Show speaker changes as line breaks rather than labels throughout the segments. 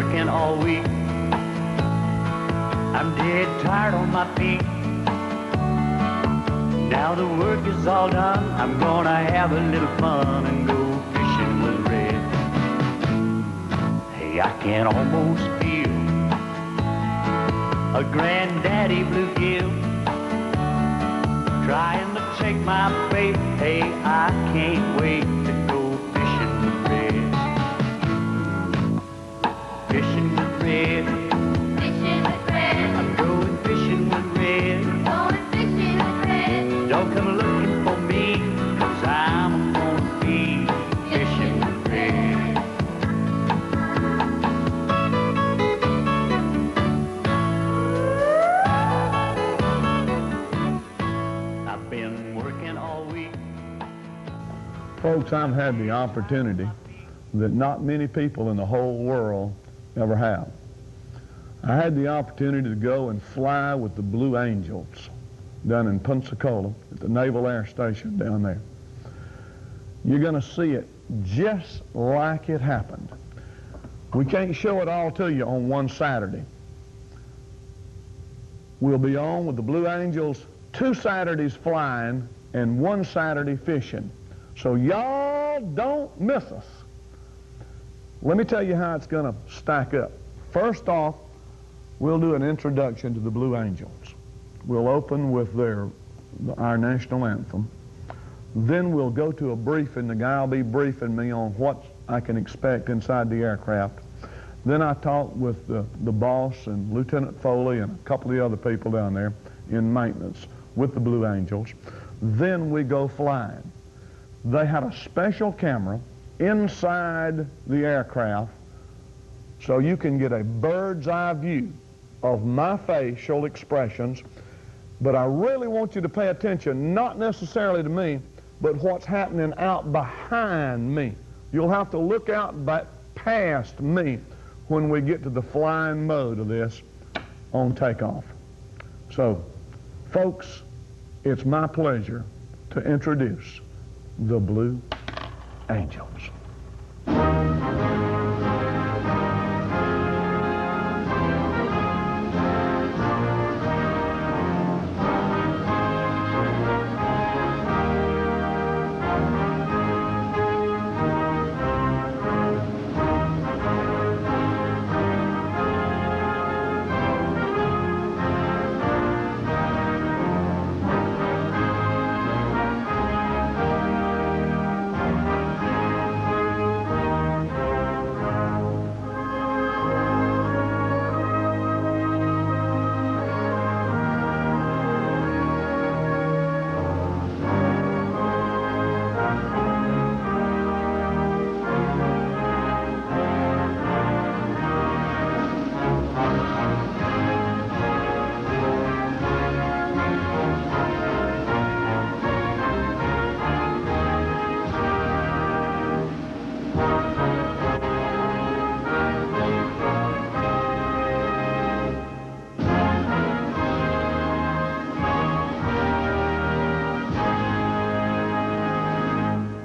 working all week. I'm dead tired on my feet. Now the work is all done, I'm gonna have a little fun and go fishing with Red. Hey, I can almost feel a granddaddy bluegill trying to take my bait. Hey, I can't wait to go fishing with Red. Fishing with Red.
Fishing with Red.
I'm going fishing with Red.
Going fishing with Red.
Don't come looking for me, 'cause I'm gonna be fishing with Red. I've been working all week.
Folks, I've had the opportunity that not many people in the whole world ever have. I had the opportunity to go and fly with the Blue Angels down in Pensacola at the Naval Air Station down there. You're going to see it just like it happened. We can't show it all to you on one Saturday. We'll be on with the Blue Angels 2 Saturdays flying and 1 Saturday fishing. So y'all don't miss us. Let me tell you how it's going to stack up. First off, we'll do an introduction to the Blue Angels. We'll open with our national anthem. Then we'll go to a briefing. The guy will be briefing me on what I can expect inside the aircraft. Then I talk with the boss and Lieutenant Foley and a couple of the other people down there in maintenance with the Blue Angels. Then we go flying. They had a special camera inside the aircraft so you can get a bird's eye view of my facial expressions. But I really want you to pay attention, not necessarily to me, but what's happening out behind me. You'll have to look out past me when we get to the flying mode of this on takeoff. So, folks, it's my pleasure to introduce the Blue Angels.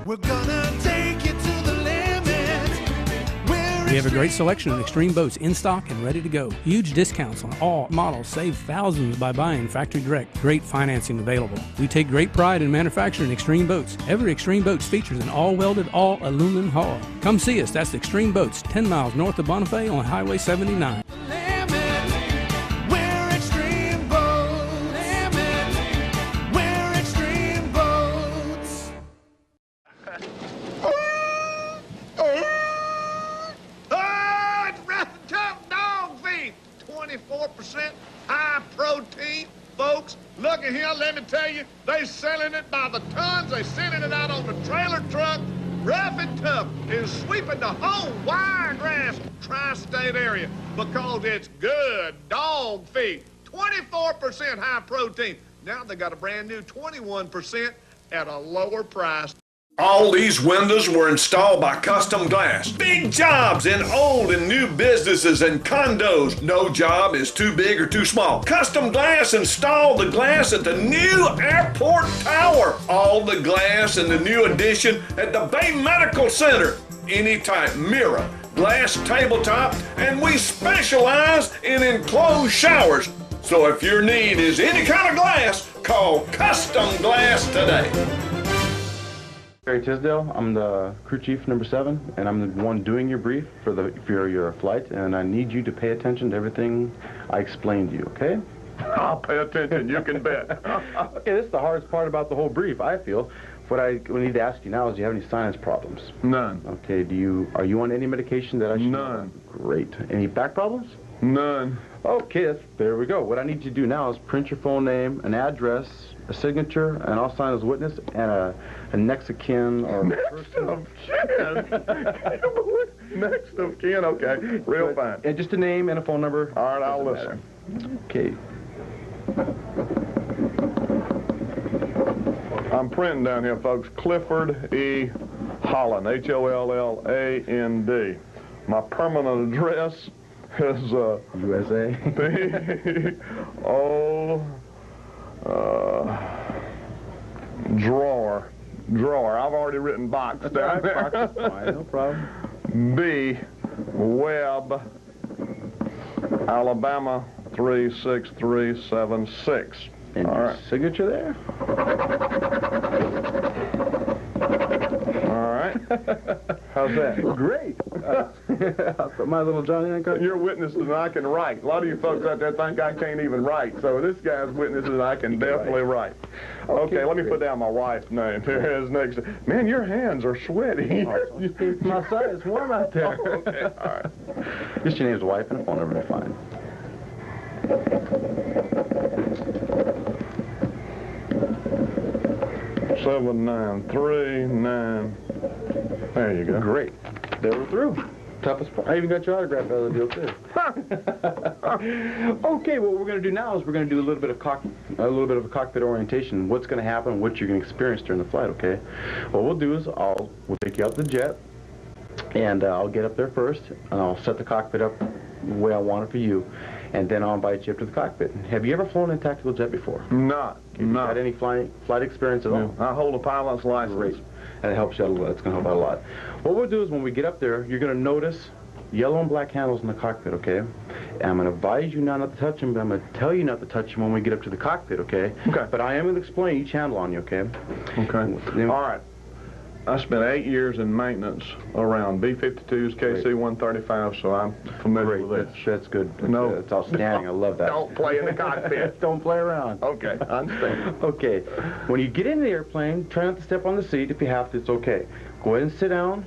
We're gonna take you to the limit.
We have a great selection of Extreme boats in stock and ready to go. Huge discounts on all models. Save thousands by buying factory direct. Great financing available. We take great pride in manufacturing Extreme boats. Every Extreme Boats features an all-welded, all-aluminum hull. Come see us. That's Extreme Boats, 10 miles north of Bonifay on Highway 79.
High protein, folks. Look at here, let me tell you, they selling it by the tons. They sending it out on the trailer truck. Rough and Tough is sweeping the whole Wiregrass tri-state area because it's good dog feed. 24% high protein. Now they got a brand new 21% at a lower price.
All these windows were installed by Custom Glass. Big jobs in old and new businesses and condos. No job is too big or too small. Custom Glass installed the glass at the new airport tower. All the glass in the new addition at the Bay Medical Center. Any type mirror, glass tabletop, and we specialize in enclosed showers. So if your need is any kind of glass, call Custom Glass today.
Barry Tisdale, I'm the crew chief number 7, and I'm the one doing your brief for your flight, and I need you to pay attention to everything I explained to you, okay?
I'll pay attention, you can bet.
Okay, this is the hardest part about the whole brief, I feel. What I need to ask you now is, do you have any sinus problems?
None.
Okay, are you on any medication that I should?
None.
Great. Any back problems?
None.
Okay, there we go. What I need you to do now is print your full name, an address, a signature, and I'll sign as witness, and a next of kin or
Next of kin? Next of kin, okay. Real fine.
And just a name and a phone number.
All right, I'll
Doesn't
listen.
matter. Okay.
I'm printing down here, folks. Clifford E. Holland, Holland. My permanent address is
USA.
Drawer. I've already written box down there.
Box is fine, no problem.
B. Webb, Alabama 36376.
And
All
your
right.
signature there?
All right. How's that?
Great. I'll put my little Johnny Hancock.
You're witnessing that I can write. A lot of you folks out there think I can't even write. So this guy's witnessing that I can definitely write. Okay, let me put down my wife's name. Here it is next. Man, your hands are sweaty.
My side, it's warm out there.
Oh, okay, all right.
Just your name's wife and a phone number will be fine.
7939. There you go.
Great. There we're through. Toughest part. I even got your autograph out of the deal, too. Okay, what we're going to do now is we're going to do a little bit of a cockpit orientation. What's going to happen, what you're going to experience during the flight, okay? What we'll do is we'll take you out to the jet, and I'll get up there first, and I'll set the cockpit up the way I want it for you, and then I'll invite you up to the cockpit. Have you ever flown in a tactical jet before?
Not.
Had any flight experience at all?
I hold a pilot's license.
Great. And it helps you out a lot. It's going to help out a lot. What we'll do is when we get up there, you're going to notice yellow and black handles in the cockpit, okay? And I'm going to advise you not to touch them, but I'm going to tell you not to touch them when we get up to the cockpit, okay?
Okay.
But I am going to explain each handle on you, okay?
Okay. All right. I spent 8 years in maintenance around B-52s, KC-135, so I'm familiar with it.
That's good.
No.
That's outstanding. I love that.
Don't play in the cockpit.
Don't play around.
Okay, I understand.
Okay. When you get in the airplane, try not to step on the seat. If you have to, it's okay. Go ahead and sit down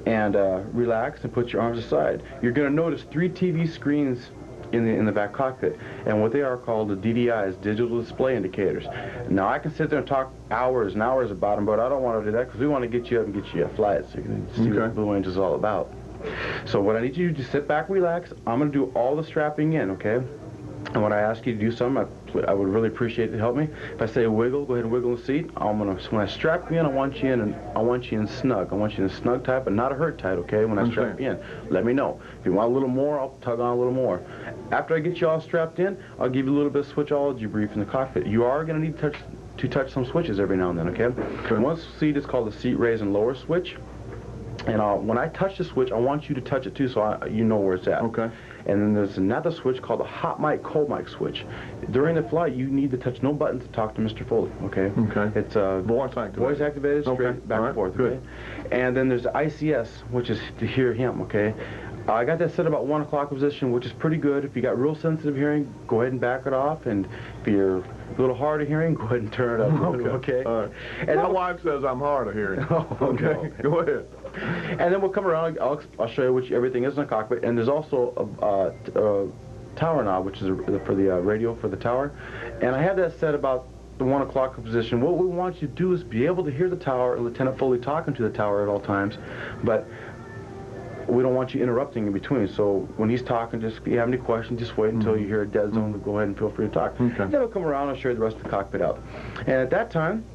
and relax and put your arms aside. You're going to notice 3 TV screens in the back cockpit, and what they are called the DDIs, digital display indicators. Now I can sit there and talk hours and hours about them, but I don't want to do that because we want to get you up and get you a flight so you can see what Blue Angel is all about. So what I need you to do is sit back, relax. I'm going to do all the strapping in, okay? And when I ask you to do something, I would really appreciate it to help me. If I say wiggle, go ahead and wiggle the seat. When I strap you in, I want you in snug. I want you in snug tight, but not a hurt tight, okay? When I strap you in, let me know. If you want a little more, I'll tug on a little more. After I get you all strapped in, I'll give you a little bit of switchology brief in the cockpit. You are going to need to touch some switches every now and then, okay? One seat is called the seat raise and lower switch. And when I touch the switch, I want you to touch it too, so you know where it's at.
Okay.
And then there's another switch called the hot mic, cold mic switch. During the flight, you need to touch no buttons to talk to Mr. Foley, okay?
Okay.
It's
voice activated.
Voice activated, straight
Okay.
back
All
and
right.
forth,
Good.
okay? And then there's the ICS, which is to hear him, okay? I got that set about 1 o'clock position, which is pretty good. If you got real sensitive hearing, go ahead and back it off. And if you're a little hard of hearing, go ahead and turn it up. Okay.
All right.
And
my wife says I'm hard of hearing.
Oh,
okay.
no.
Go ahead.
And then we'll come around. I'll show you which everything is in the cockpit. And there's also a tower knob, which is for the radio for the tower. And I have that set about the 1 o'clock position. What we want you to do is be able to hear the tower and Lieutenant Foley talking to the tower at all times, but we don't want you interrupting in between. So when he's talking, if you have any questions, just wait until you hear a dead zone. Go ahead and feel free to talk.
Okay.
Then we'll come around and show you the rest of the cockpit out. And at that time,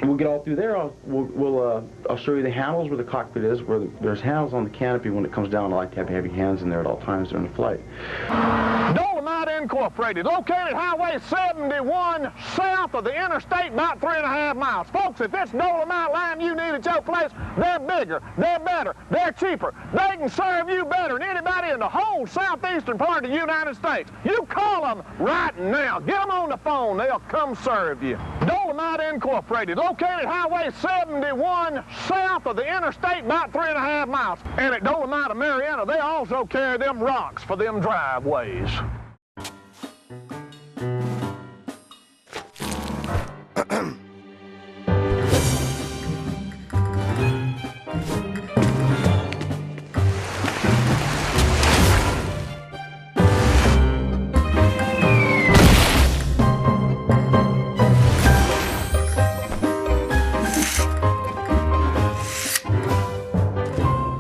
we'll get all through there. I'll show you the handles where the cockpit is, where there's handles on the canopy. When it comes down, I like to have heavy hands in there at all times during the flight.
Dolomite Incorporated, located Highway 71 south of the interstate, about 3.5 miles. Folks, if it's Dolomite lime you need at your place, they're bigger, they're better, they're cheaper. They can serve you better than anybody in the whole southeastern part of the United States. You call them right now. Get them on the phone. They'll come serve you. Dolomite Incorporated, located Highway 71 south of the interstate, about 3.5 miles. And at Dolomite of Marietta, they also carry them rocks for them driveways.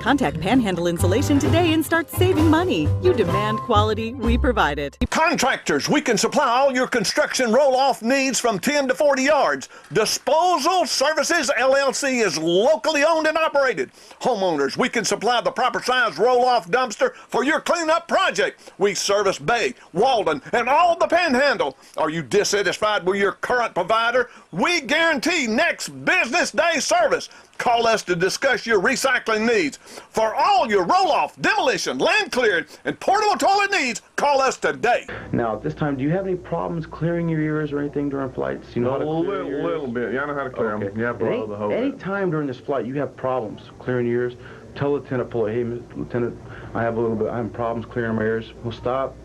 Contact Panhandle Insulation today and start saving money. You demand quality, we provide it.
Contractors, we can supply all your construction roll-off needs from 10 to 40 yards. Disposal Services LLC is locally owned and operated. Homeowners, we can supply the proper size roll-off dumpster for your cleanup project. We service Bay, Walden, and all the Panhandle. Are you dissatisfied with your current provider? We guarantee next business day service. Call us to discuss your recycling needs. For all your roll-off, demolition, land clearing, and portable toilet needs, call us today.
Now, at this time, do you have any problems clearing your ears or anything during flights? You know how to clear your ears?
Little bit. Yeah, I know how to clear them. You have to blow the whole
Any
bit.
time during this flight you have problems clearing your ears, tell Lieutenant Pulley, hey, Lieutenant, I'm having problems clearing my ears. We'll stop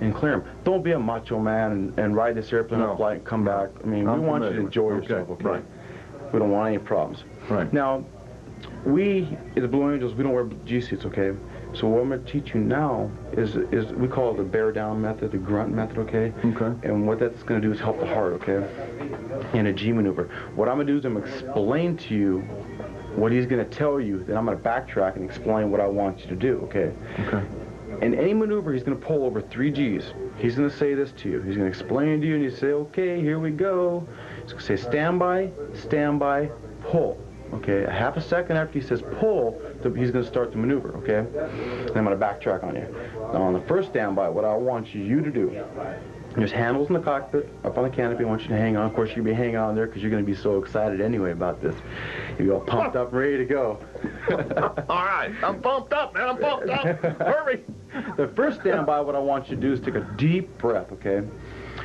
and clear them. Don't be a macho man and ride this airplane on flight and come back. I mean, we want you to enjoy yourself, okay? Right. We don't want any problems.
Right.
Now, we, as the Blue Angels, we don't wear G-suits, okay? So what I'm going to teach you now is we call it the bear down method, the grunt method, okay? Okay. And what that's going to do is help the heart, okay? In a G maneuver. What I'm going to do is I'm going to explain to you what he's going to tell you, then I'm going to backtrack and explain what I want you to do, okay? Okay. In any maneuver, he's going to pull over 3 Gs. He's going to say this to you. He's going to explain to you, and you say, okay, here we go. He's going to say, stand by, pull. Okay, a half a second after he says pull, he's going to start the maneuver, okay? And I'm going to backtrack on you. Now, on the first standby, what I want you to do, there's handles in the cockpit, up on the canopy. I want you to hang on. Of course, you'll be hanging on there because you're going to be so excited anyway about this. You're all pumped up, ready to go.
All right, I'm pumped up, man. I'm pumped up. Hurry.
The first standby, what I want you to do is take a deep breath, okay?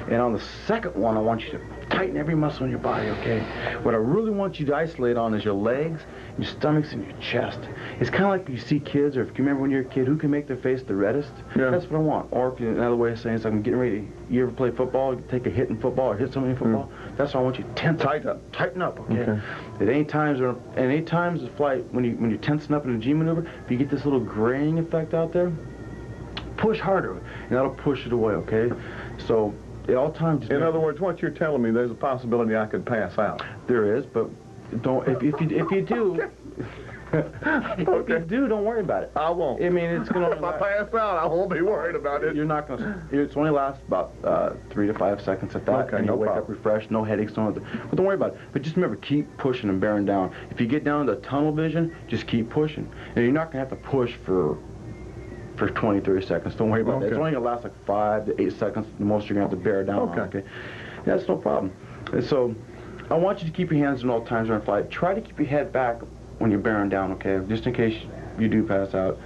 And on the second one, I want you to tighten every muscle in your body, okay? What I really want you to isolate on is your legs, your stomachs, and your chest. It's kind of like you see kids, or if you remember when you're a kid, who can make their face the reddest? Yeah. That's what I want. Or if you, another way of saying is, I'm getting ready. You ever play football? You take a hit in football or hit somebody in football? That's what I want you to tighten up, okay? At any times, the flight, when you're tensing up in a G maneuver, if you get this little graying effect out there, push harder, and that'll push it away, okay? So, at all times...
In other words, what you're telling me, there's a possibility I could pass out.
There is, but don't, if you do... If you do, don't worry about it.
I won't.
I mean, it's going to...
If I pass out, I won't be worried about it.
You're not going to... It's only lasts about 3 to 5 seconds at that.
Okay,
and
no
you'll wake
problem.
up refreshed, no headaches, no other. But don't worry about it. But just remember, keep pushing and bearing down. If you get down to tunnel vision, just keep pushing. And you're not going to have to push for 20, 30 seconds. Don't worry about that. It's only going to last like 5 to 8 seconds. The most you're going to have to bear down on, okay? That's no problem. And so I want you to keep your hands in all times during flight. Try to keep your head back when you're bearing down, okay? Just in case you do pass out,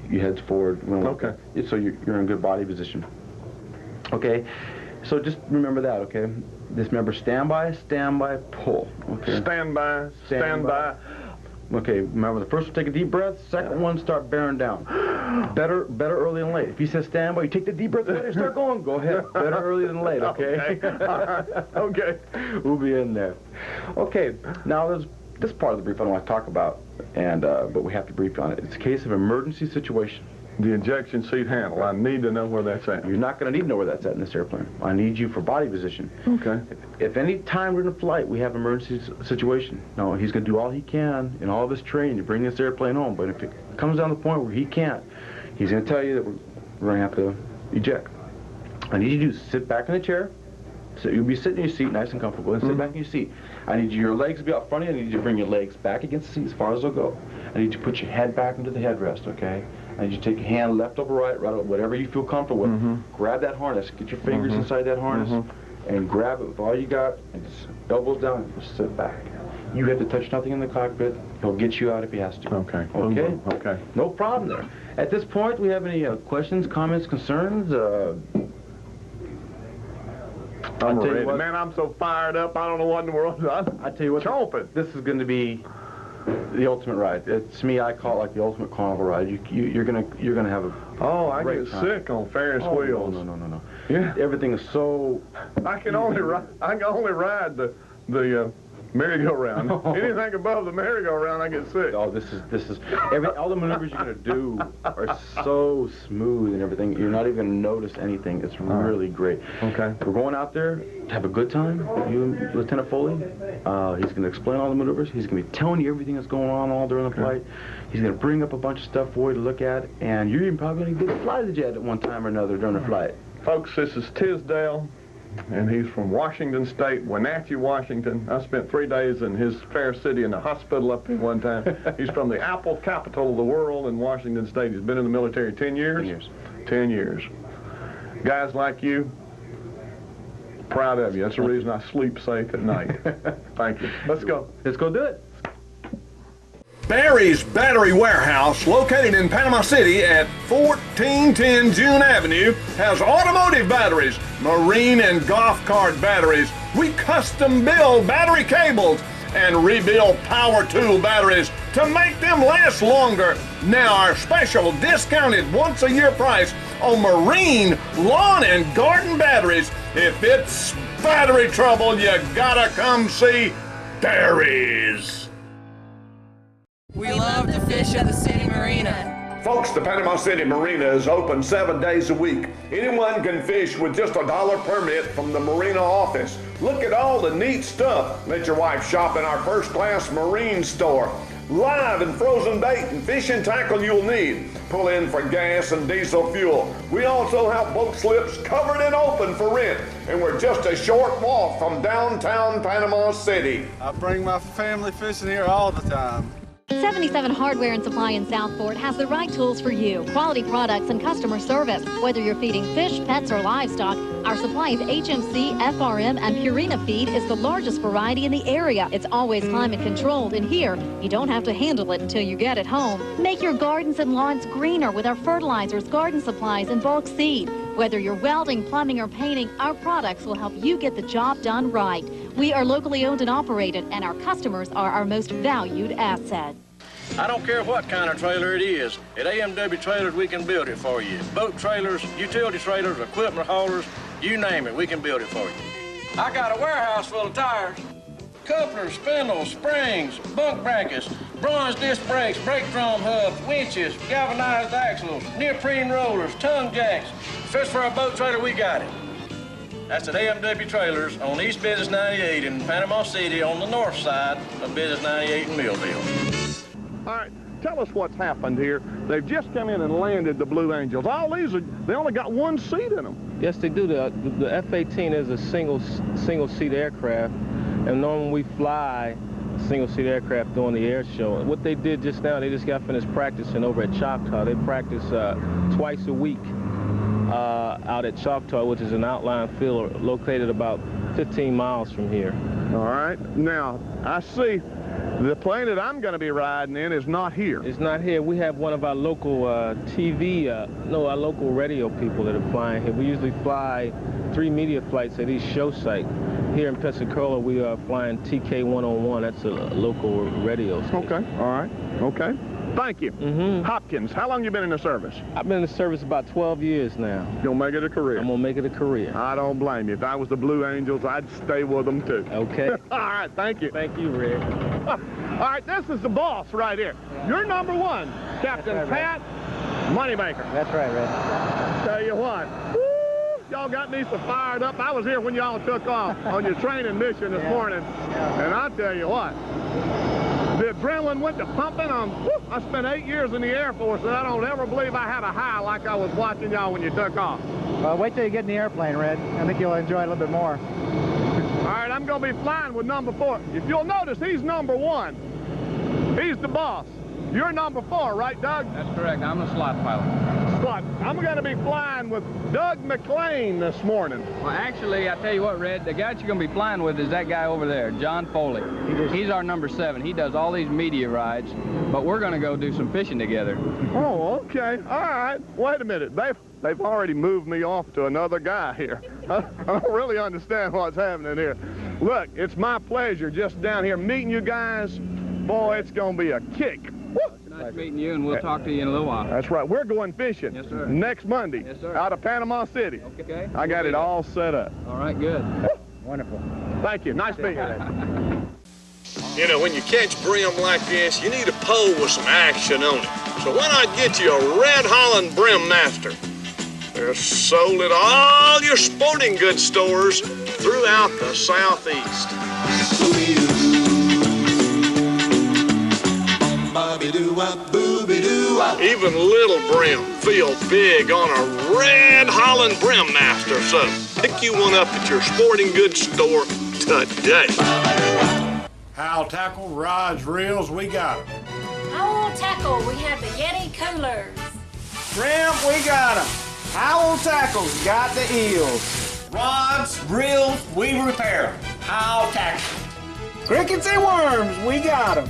your head's forward. Okay. So you're in good body position. Okay? So just remember that, okay? Just remember, stand by, pull. Okay?
Stand by.
Okay, remember the first one, take a deep breath. Second one, start bearing down. Better early than late. If he says stand by, you take the deep breath later, start going. Go ahead. Better early than late, okay?
Okay.
We'll be in there. Okay, now there's this part of the brief I don't want to talk about, but we have to brief on it. It's a case of emergency situation.
The ejection seat handle. I need to know where that's at.
You're not going to need to know where that's at in this airplane. I need you for body position.
Okay.
If any time during the flight we have an emergency situation, no, he's going to do all he can in all of his training to bring this airplane home. But if it comes down to the point where he can't, he's going to tell you that we're going to have to eject. I need you to sit back in the chair. So you'll be sitting in your seat nice and comfortable, and sit back in your seat. I need your legs to be out front of you. I need you to bring your legs back against the seat as far as they'll go. I need you to put your head back into the headrest, okay? I need you to take your hand left over right, right over, whatever you feel comfortable with. Grab that harness. Get your fingers inside that harness and grab it with all you got and just elbows down and just sit back. You have to touch nothing in the cockpit. He'll get you out if he has to.
Okay.
Okay?
Okay.
No problem there. At this point, do we have any questions, comments, concerns?
I'm ready. Man, I'm so fired up. I don't know what in the world.
I tell you what,
chomping.
This is going to be the ultimate ride. It's me. I call it like the ultimate carnival ride. You're gonna have a
I
great
get
time.
sick on Ferris wheels.
No.
Yeah.
Everything is so.
I can only ride the merry-go-round. Anything above the merry-go-round, I get sick.
Oh, this is all the maneuvers you're gonna do are so smooth and everything. You're not even gonna notice anything. It's really great.
Okay.
We're going out there to have a good time. You and Lieutenant Foley. He's gonna explain all the maneuvers. He's gonna be telling you everything that's going on all during the flight. He's gonna bring up a bunch of stuff for you to look at, and you're even probably gonna get to fly the jet at one time or another during the flight.
Folks, this is Tisdale, and he's from Washington State, Wenatchee, Washington. I spent 3 days in his fair city in the hospital up there one time. He's from the apple capital of the world in Washington State. He's been in the military 10 years?
10 years.
10 years. Guys like you, proud of you. That's the reason I sleep safe at night. Thank you. Let's go.
Let's go do it.
Barry's Battery Warehouse, located in Panama City at 1410 June Avenue, has automotive batteries, marine and golf cart batteries. We custom build battery cables and rebuild power tool batteries to make them last longer. Now our special discounted once-a-year price on marine, lawn, and garden batteries. If it's battery trouble, you gotta come see Barry's.
We love to fish at the City Marina.
Folks, the Panama City Marina is open 7 days a week. Anyone can fish with just $1 permit from the marina office. Look at all the neat stuff. Let your wife shop in our first-class marine store. Live and frozen bait and fishing tackle you'll need. Pull in for gas and diesel fuel. We also have boat slips covered and open for rent. And we're just a short walk from downtown Panama City.
I bring my family fishing here all the time.
77 Hardware and Supply in Southport has the right tools for you. Quality products and customer service. Whether you're feeding fish, pets, or livestock, our supply of HMC, FRM, and Purina feed is the largest variety in the area. It's always climate controlled, and here, you don't have to handle it until you get it home. Make your gardens and lawns greener with our fertilizers, garden supplies, and bulk seed. Whether you're welding, plumbing, or painting, our products will help you get the job done right. We are locally owned and operated, and our customers are our most valued asset.
I don't care what kind of trailer it is. At AMW Trailers, we can build it for you. Boat trailers, utility trailers, equipment haulers, you name it, we can build it for you. I got a warehouse full of tires. Couplers, spindles, springs, bunk brackets, bronze disc brakes, brake drum hubs, winches, galvanized axles, neoprene rollers, tongue jacks. Fish for a boat trailer, we got it. That's at AMW Trailers on East Business 98 in Panama City on the north side of Business 98 in Millville.
All right, tell us what's happened here. They've just come in and landed the Blue Angels. All these, they only got one seat in them.
Yes, they do. The F-18 is a single-seat aircraft, and normally we fly single-seat aircraft during the air show. What they did just now, they just got finished practicing over at Choctaw. They practice twice a week out at Choctaw, which is an outlying field located about 15 miles from here.
All right. Now, I see the plane that I'm going to be riding in is not here.
It's not here. We have one of our local our local radio people that are flying here. We usually fly 3 media flights at each show site. Here in Pensacola, we are flying TK101. That's a local radio station.
Okay. All right. Okay. Thank you. Hopkins, how long you been in the service?
I've been in the service about 12 years now.
You'll make it a career?
I'm going to make it a career.
I don't blame you. If I was the Blue Angels, I'd stay with them, too.
Okay.
All right, thank you.
Thank you, Rick.
All right, this is the boss right here. You're number one, Captain Pat Moneymaker.
That's right, Rick.
Tell you what, y'all got me so fired up. I was here when y'all took off on your training mission this morning, and I'll tell you what, the adrenaline went to pumping. I spent 8 years in the Air Force, and I don't ever believe I had a high like I was watching y'all when you took off.
Well, wait till you get in the airplane, Red. I think you'll enjoy it a little bit more.
All right, I'm going to be flying with number 4. If you'll notice, he's number 1. He's the boss. You're number 4, right, Doug?
That's correct. I'm the slot pilot.
Slot. I'm going to be flying with Doug McLean this morning.
Well, actually, I tell you what, Red, the guy you're going to be flying with is that guy over there, John Foley. He's our number 7. He does all these media rides, but we're going to go do some fishing together.
Oh, okay. All right. Wait a minute. They've already moved me off to another guy here. I don't really understand what's happening here. Look, it's my pleasure just down here meeting you guys. Boy, it's going to be a kick.
Nice meeting you, and we'll talk to you in a little while.
That's right. We're going fishing.
Yes, sir.
Next Monday.
Yes, sir.
Out of Panama City.
Okay.
I got it all set up.
All right, good. Wonderful.
Thank you. Nice meeting you.
You know, when you catch brim like this, you need a pole with some action on it. So why not get you a Red Holland Brim Master? They're sold at all your sporting goods stores throughout the Southeast. Even little brim feel big on a Red Holland Brim Master, so pick you one up at your sporting goods store today.
Howell Tackle, rods, reels, we got them.
Howell Tackle, we have the Yeti coolers.
Shrimp, we got them. Howell Tackle's got the eels. Rods, reels, we repair them. Howell Tackle. Crickets and worms, we got them.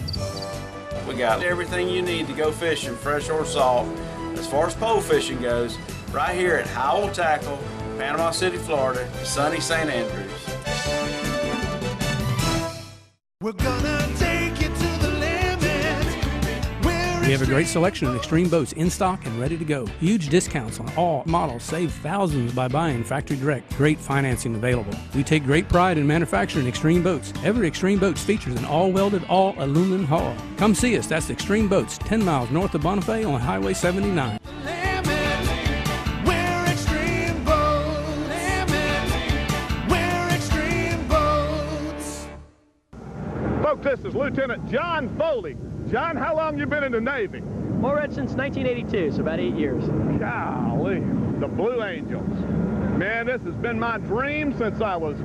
We got everything you need to go fishing, fresh or salt. As far as pole fishing goes, right here at Howell Tackle, Panama City, Florida, sunny St. Andrews.
We're gonna take you to the limit.
We have a great selection of Extreme boats in stock and ready to go. Huge discounts on all models. Save thousands by buying factory direct. Great financing available. We take great pride in manufacturing Extreme boats. Every Extreme Boats features an all-welded, all-aluminum hull. Come see us. That's Extreme Boats, 10 miles north of Bonifay on Highway 79.
Folks, this is Lieutenant John Foley. John, how long you been in the Navy?
Well, Red, since 1982, so about 8 years.
Golly, the Blue Angels. Man, this has been my dream since I was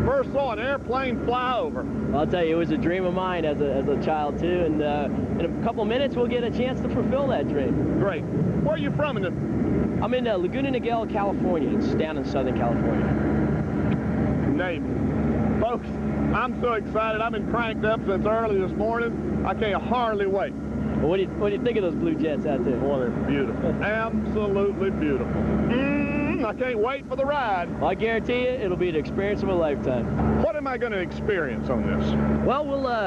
first saw an airplane fly over.
Well, I'll tell you, it was a dream of mine as a child, too, and in a couple minutes, we'll get a chance to fulfill that dream.
Great. Where are you from?
I'm in Laguna Niguel, California. It's down in Southern California.
Navy. Folks, I'm so excited. I've been cranked up since early this morning. I can't hardly wait.
Well, what do you think of those Blue Jets out there?
Boy, they're beautiful. Absolutely beautiful. I can't wait for the ride.
Well, I guarantee you, it'll be an experience of a lifetime.
What am I going to experience on this?
Well,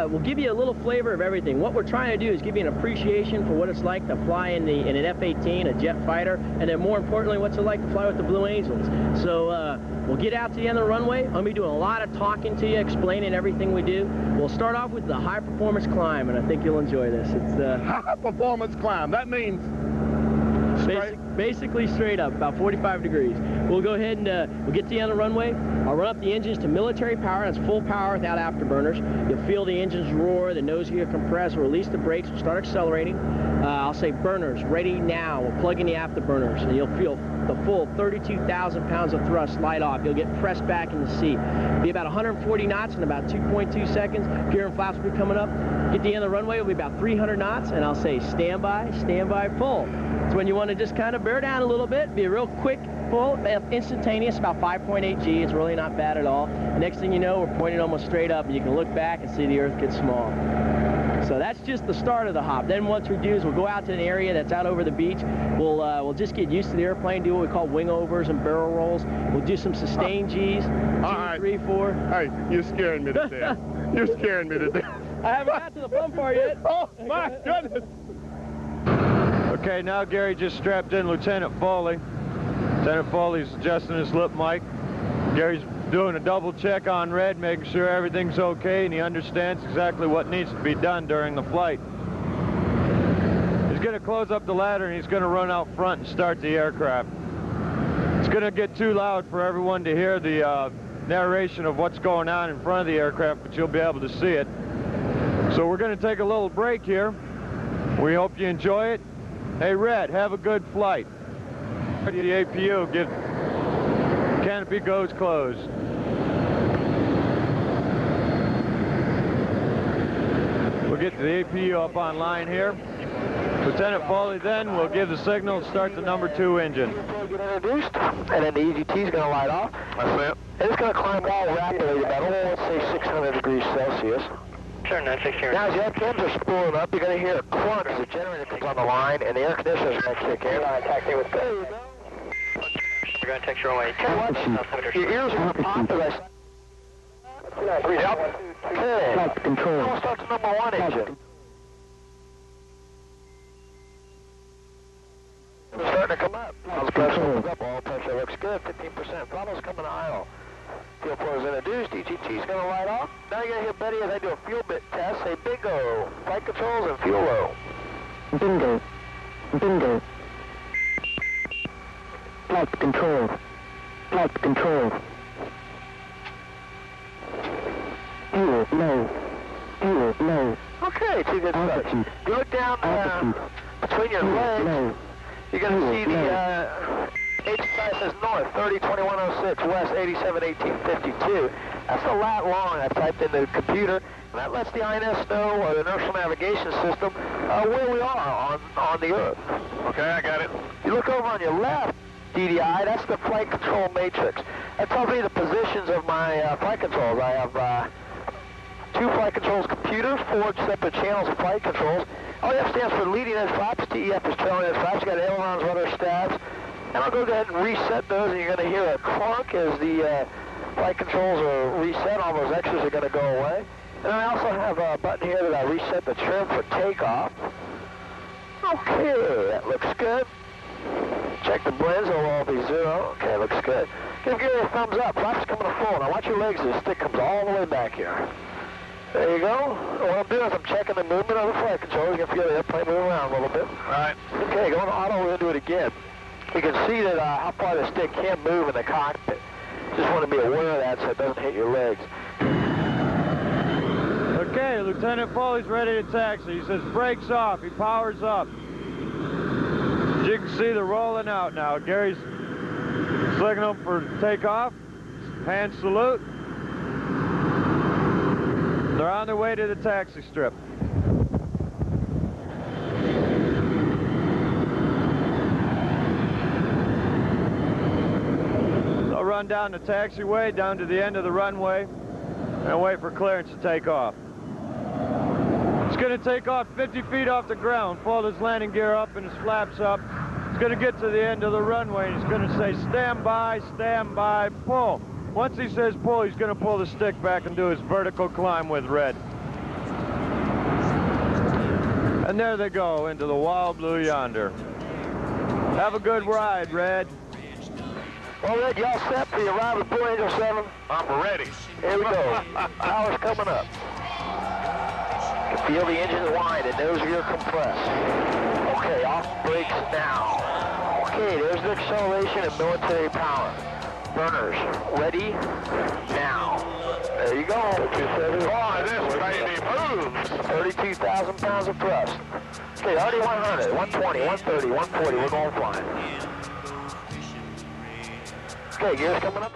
we'll give you a little flavor of everything. What we're trying to do is give you an appreciation for what it's like to fly in an F-18, a jet fighter, and then more importantly, what's it like to fly with the Blue Angels. So we'll get out to the end of the runway. I'll be doing a lot of talking to you, explaining everything we do. We'll start off with the high-performance climb, and I think you'll enjoy this. It's
high-performance climb. That means
basically straight up, about 45 degrees. We'll go ahead and we'll get to the end of the runway. I'll run up the engines to military power. That's full power without afterburners. You'll feel the engines roar, the nose gear compress, we'll release the brakes, we'll start accelerating. I'll say burners, ready now. We'll plug in the afterburners, and you'll feel the full 32,000 pounds of thrust slide off. You'll get pressed back in the seat. Be about 140 knots in about 2.2 seconds. Gear and flaps will be coming up. Get to the end of the runway, it'll be about 300 knots, and I'll say stand by, pull. It's when you want to just kind of bear down a little bit, be a real quick pull, instantaneous, about 5.8 G. It's really not bad at all. The next thing you know, we're pointing almost straight up, and you can look back and see the earth get small. So that's just the start of the hop. Then once we do is we'll go out to an area that's out over the beach. We'll just get used to the airplane, do what we call wing overs and barrel rolls. We'll do some sustained G's, 2, 3, 4.
Hey, you're scaring me to death. You're scaring me to death.
I haven't got to the fun part yet.
Oh, my goodness.
Okay, now Gary just strapped in Lieutenant Foley. Lieutenant Foley's adjusting his lip mic. Gary's doing a double check on Red, making sure everything's okay, and he understands exactly what needs to be done during the flight. He's going to close up the ladder, and he's going to run out front and start the aircraft. It's going to get too loud for everyone to hear the narration of what's going on in front of the aircraft, but you'll be able to see it. So we're going to take a little break here. We hope you enjoy it. Hey, Red, have a good flight. The APU, canopy goes closed. get the APU up online here. Lieutenant Foley then will give the signal to start the number 2 engine.
Get introduced, and then the EGT is going to light off.
That's it.
And it's going to climb all rapidly about, let's say, 600 degrees Celsius.
Sure, 96 here.
Now, as the cams are spooling up, you're going to hear a crunch as the generator comes on the line, and the air conditioner is going to kick in.
Taxi with go. We're going to take your way.
Your ears are going to pop as I... Yep. Okay.
Control.
Now we'll start the number 1 engine. It's starting to come up. Throttle's pressure is up. All pressure looks good. 15%. Throttle's coming to idle. Fuel flow is introduced. EGT's going to light off. Now you're going to hear Betty as I do a fuel bit test. Say bingo. Flight controls and fuel low.
Bingo. Bingo. Flight control. Flight control. Fuel low. Fuel low.
Okay, 2 good starts. You look down between your legs. You're going to see the H side says north, 30-2106, west 87-1852. That's a lot long. I typed in the computer, and that lets the INS know, or the inertial navigation system, where we are on the Earth.
Okay, I got it.
You look over on your left, DDI, that's the flight control matrix. That tells me the positions of my flight controls. I have 2 flight controls computers, 4 separate channels of flight controls. LEF stands for leading edge flaps, TEF is trailing edge flaps. You got ailerons, rudder stabs. And I'll go ahead and reset those, and you're going to hear a clunk as the flight controls are reset. All those extras are going to go away. And I also have a button here that I reset the trim for takeoff. Okay, that looks good. Check the blends, it'll all be 0. Okay, looks good. Give Gary a thumbs up. Flaps coming to full. Now watch your legs as the stick comes all the way back here. There you go. What I'm doing is I'm checking the movement of the flight controls. You can feel the airplane moving around a little bit.
All right.
Okay, going to auto, we're going to do it again. You can see that how far the stick can move in the cockpit. Just want to be aware of that so it doesn't hit your legs.
Okay, Lieutenant Foley's ready to taxi. He says brakes off. He powers up. As you can see, they're rolling out now. Gary's signal for takeoff. Hand salute. They're on their way to the taxi strip. They'll run down the taxiway, down to the end of the runway, and wait for clearance to take off. It's going to take off 50 feet off the ground, fold his landing gear up and his flaps up. It's going to get to the end of the runway, and he's going to say, stand by, pull. Once he says pull, he's going to pull the stick back and do his vertical climb with Red. And there they go into the wild blue yonder. Have a good ride, Red.
Well, Red, y'all set for your ride with Blue Angel 7?
I'm ready.
Here we go. Power's coming up. You can feel the engines whine and nose gear compress. Okay, off brakes now. Okay, there's the acceleration and military power. Burners, ready, now. There you go.
Boy, this baby moves.
32,000 pounds of thrust. Okay, already 100, 120, 130, 140, we're going flying. Okay, gears coming up.